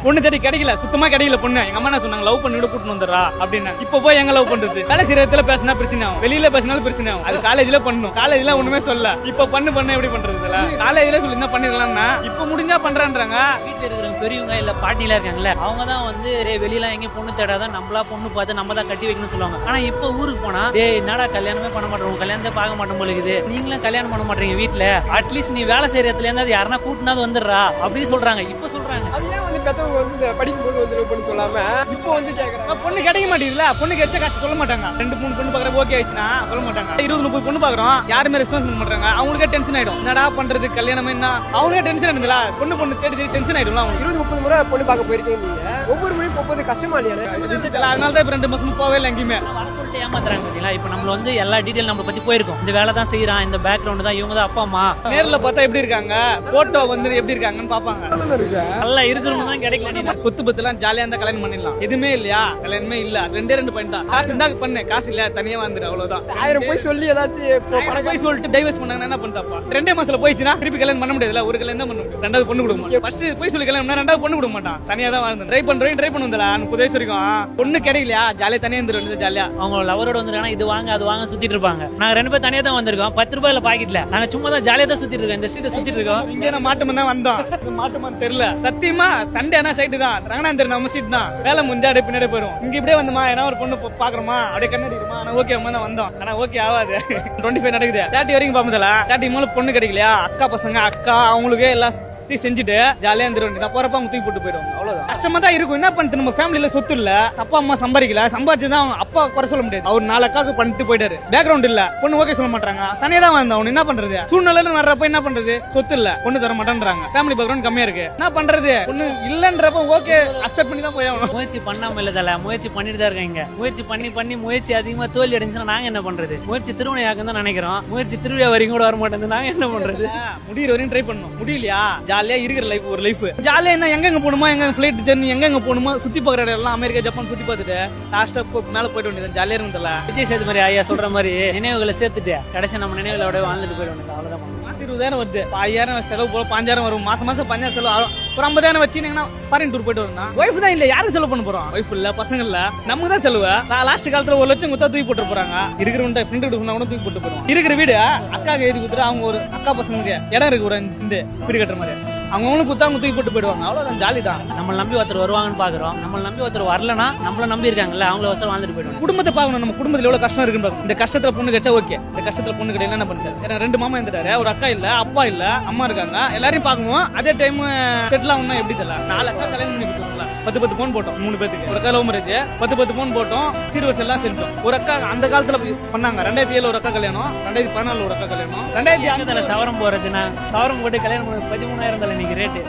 பொண்ணு தேடி கிடைக்கல, சுத்தமா கிடைக்கல பொண்ணு. எங்க அம்மா என்ன சொன்னாங்க, லவ் பண்ணி விட கூட்டு வந்துடுறா அப்படின்னு. இப்ப போய் எங்க லவ் பண்றது? வேலை செய்யறதுல பேசினா பிரச்சனை ஆகும், வெளியில பேசினாலும் பிரச்சனை ஆகும். அது காலேஜ்ல பண்ணணும், காலேஜ்ல ஒண்ணுமே சொல்ல. இப்ப பண்ண எப்படி பண்றதுல? காலேஜ்ல சொல்லி தான் பண்ணிடலாம்னா இப்ப முடிஞ்சா பண்றான்றாங்க. வீட்டுல இருக்கிறவங்க பெரியவங்க இல்ல பாட்டில இருக்காங்கல்ல, அவங்க தான் வந்து வெளியில எங்க பொண்ணு தேடாதான் நம்மளா பொண்ணு பார்த்து நம்ம தான் கட்டி வைக்கணும்னு சொல்லுவாங்க. ஆனா இப்ப ஊருக்கு போனா என்னடா கல்யாணமே பண்ண மாட்டோம், கல்யாணத்தை பார்க்க மாட்டோம் போலுக்குது, நீங்களும் கல்யாணம் பண்ண மாட்டீங்க வீட்டுல, அட்லீஸ்ட் நீ வேலை செய்யற இடத்துல இருந்தா யாருன்னா கூட்டினாது வந்துடுறா அப்படின்னு சொல்றாங்க. இப்ப சொல்றாங்க அது ஏன் வந்து பெத்தவங்க வந்து படிக்கும் போது வந்து பொண்ணு சொல்லாம இப்போ வந்து கேக்குறாங்க. பொண்ணு கிடைக்க மாட்டேங்குதுல, பொண்ணு கிடைச்சா காசு சொல்ல மாட்டாங்க. 2-3 பொண்ணு பாக்குற ஓகே ஆயிடுச்சுன்னா சொல்ல மாட்டாங்க. 20-30 பொண்ணு பாக்குறோம், யாருமே ரெஸ்பான்ஸ் பண்ண மாட்டாங்க. அவங்களுக்கே டென்ஷன் ஆயிடும், என்னடா பண்றது கல்யாணம் என்ன, அவங்களே டென்ஷன் ஆயிடுதுல. பொண்ணு தேடி டென்ஷன் ஆயிடும். 20-30 முறை பொண்ணு பார்க்க போயிருக்கீங்க நீங்க, ஒவ்வொரு முறையும் போகும்போது கஷ்டமா இல்லையா? அதனால தான் இப்ப 2 மாசம் போவே இல்லை எங்கேயுமே. வர சொல்லிட்டு ஏமாத்துறாங்க பாத்தீங்களா. இப்ப நம்ம வந்து எல்லா டீடைல் நம்மளை பத்தி போயிருக்கோம், இந்த வேலை தான் செய்யறான், இந்த பேக்ரவுண்ட் தான், இவங்க தான் அப்பா அம்மா. நேர்ல பார்த்தா எப்படி இருக்காங்க, போட்டோ வந்து எப்படி இருக்காங்கன்னு பாப்பாங்க. நல்லா இருக்கிறவங்க தான் கிடைக்கல. சொத்து பத்து எல்லாம் ஜாலியா இருந்தா கல்யாணம் பண்ணிடலாம். எதுவுமே இல்லையா, கல்யாணமே இல்ல. 2 பாயிண்ட் தான். காசு இருந்தா பண்ணு, காசு இல்ல தனியா வந்துரு, அவ்வளவுதான். 1000 போய் சொல்லி ஏதாச்சும் போய் சொல்லிட்டு டைவர்ஸ் பண்ணாங்கன்னா என்ன பண்ணாப்பா? 2 மாசத்துல போயிடுச்சுன்னா திருப்பி கல்யாணம் பண்ண முடியாதுல. ஒரு கல்யாணம் தான் பண்ண முடியும், 2வது பொண்ணு கொடுக்க மாட்டான். ஃபர்ஸ்ட் போய் சொல்லி கல்யாணம் 2வது பொண்ணு கொடுக்க மாட்டான், தனியா தான் வாழ்ந்து ட்ரை பண்ணுவதுல. 30 வயசு வரைக்கும் பொண்ணு கிடைக்கலையா, ஜாலியா தனியா இருந்துரு. ஜாலியா அவங்க லவரோட வந்துருக்காங்க, இது வாங்க அது வாங்க சுத்திட்டு இருப்பாங்க. நாங்க 2 பேரும் தனியா தான் வந்திருக்கோம், 10 ரூபாயில பாக்கெட்ல. நாங்க சும்மா தான் ஜாலியா தான் சுத்திட்டு இருக்கோம், இந்த ஸ்ட்ரீட் சுத்திட்டு இருக்கோம். இங்க நான் மாட்டுமா தான் வந்தோம், மாட்டுமா தெரியல சத்தியமா. சண்டே ஆனா சைட்டு தான், ரங்கநாதர் நம்ம சீட் தான். வேலை முடிஞ்சா அப்படியே பின்னாடி போயிடும். இங்க இப்படியே வந்தோமா, ஏன்னா ஒரு பொண்ணு பாக்குறோமா, அப்படியே கண்ணடிக்குமா, ஆனா ஓகே தான் வந்தோம். ஆனா ஓகே ஆகாது. 25 நடக்குது, 30 வரைக்கும் பாப்பதில்ல. 30 மூலம் பொண்ணு கிடைக்கலையா, அக்கா பசங்க அக்கா அவங்களுக்கு எல்லாம் செஞ்சுட்டு ஜாலியா இருந்துருவாங்க. போறப்ப அவங்க தூக்கி போட்டு போயிடுவாங்க, அவ்வளவுதான். கஷ்டமா தான் இருக்கும். என்ன பண்ணிட்டு நம்ம ஃபேமிலியில சொத்து இல்ல, அப்பா அம்மா சம்பாதிக்கல, சம்பாதிச்சுதான் அப்பா குறை சொல்ல முடியாது. அவர் 4 அக்காவுக்கு பண்ணிட்டு போயிட்டாரு, பேக்ரவுண்ட் இல்ல, பொண்ணு ஓகே சொல்ல மாட்டாங்க, தனியா தான் வந்தோம். அவனு என்ன பண்றது? சூழ்நிலை வர்றப்ப என்ன பண்றது? சொத்து இல்ல, பொண்ணு தர மாட்டேன்றாங்க, ஃபேமிலி பேக்ரவுண்ட் கம்மியா இருக்கு, என்ன பண்றது? பொண்ணு இல்லன்றப்ப ஓகே அக்செப்ட் பண்ணி தான் போய் ஆகணும். முயற்சி பண்ணாம இல்லதல, முயற்சி பண்ணிட்டு தான் இருக்காங்க. முயற்சி பண்ணி முயற்சி அதிகமா தோல்வி அடைஞ்சுன்னா நாங்க என்ன பண்றது? முயற்சி திருவினையாக்கம் தான் நினைக்கிறோம், முயற்சி திருவிழா வரைக்கும் கூட வர மாட்டேங்குது, நாங்க என்ன பண்றது? முடிகிற வரையும் ட்ரை பண்ணணும். முடியலையா ஜாலியா இருக்கிற லைஃப் ஒரு லைஃப். ஜாலியா என்ன, எங்க போகணுமோ, எங்க ஃபிளைட் ஜெர்னி எங்க போகணுமோ சுத்தி பாக்குற இடம் எல்லாம் அமெரிக்கா ஜப்பான் சுத்தி பார்த்துட்டு லாஸ்டா மேல போயிட்டு வேண்டியது, ஜாலியா இருந்ததுல. விஜய் சேதுபதி ஐயா சொல்ற மாதிரி நினைவுகளை சேர்த்துட்டு கடைசி நம்ம நினைவுகளோட வாழ்ந்துட்டு போயிட வேண்டியது, அவ்வளவுதான். 20,000 வருது, 5000 செலவு போல, 5000 வரும். மாசம் 5000 செலவு ஆகும். ஒரு 50,000 வச்சுங்கன்னா ஃபாரின் டூர் போயிட்டு வரணும். ஒய்ஃப் தான் இல்ல, யாரும் செலவு பண்ண போறோம்? ஒய்ஃப் இல்ல, பசங்க இல்ல, நமக்கு தான் செலவு. லாஸ்ட் காலத்துல 1 லட்சம் கொடுத்தா தூக்கி போட்டு போறாங்க. இருக்கிறவங்க ஃப்ரெண்டு கூட சொன்னா கூட தூக்கி போட்டு போறோம். இருக்கிற வீடு அக்காவுக்கு எழுதி கொடுத்துட்டு, அவங்க ஒரு அக்கா பசங்க இடம் இருக்கு, ஒரு 5 சென்ட் வீடு கட்டுற மாதிரி, அவங்களுக்கு கொடுத்தா அவங்க தூக்கி போட்டு போயிடுவாங்க, அவ்வளவுதான். ஜாலி தான். நம்ம நம்பி ஒருத்தர் வருவாங்கன்னு பாக்குறோம், நம்ம நம்பி ஒருத்தர் வரலன்னா நம்மள நம்பி இருக்காங்கல்ல, அவங்கள ஒருத்தர் வாழ்ந்துட்டு போயிடுவோம். குடும்பத்தை பாக்கணும், நம்ம குடும்பத்துல எவ்வளவு கஷ்டம் இருக்குன்னு. இந்த கஷ்டத்துல பொண்ணு கிடைச்சா ஓகே, இந்த கஷ்டத்துல பொண்ணு கிடையாது என்ன பண்றது? 2 மாமா இருந்துட்டாரு, ஒரு அக்கா இல்ல, அப்பா இல்ல, அம்மா இருக்காங்க, எல்லாரையும் பாக்கணும். அதே டைம் செட்டில் ஆகணும், எப்படி தெரியல. 4 அக்கா கல்யாணம் பண்ணி கொடுத்தாங்களா, 10 பவுன் போட்டோம் 3 பேருக்கு. ஒரு அக்கா லவ் மேரேஜ், 10 பவுன் போட்டோம், சீர்வரிசை எல்லாம் செஞ்சோம். ஒரு அக்கா அந்த காலத்துல பண்ணாங்க. 2007 ஒரு அக்கா கல்யாணம், 2014 ஒரு அக்கா கல்யாணம், 2005 சவரம் போறதுன்னா சவரம் போட்டு கல்யாணம் 13,000 இன்னைக்கு ரேட்டு.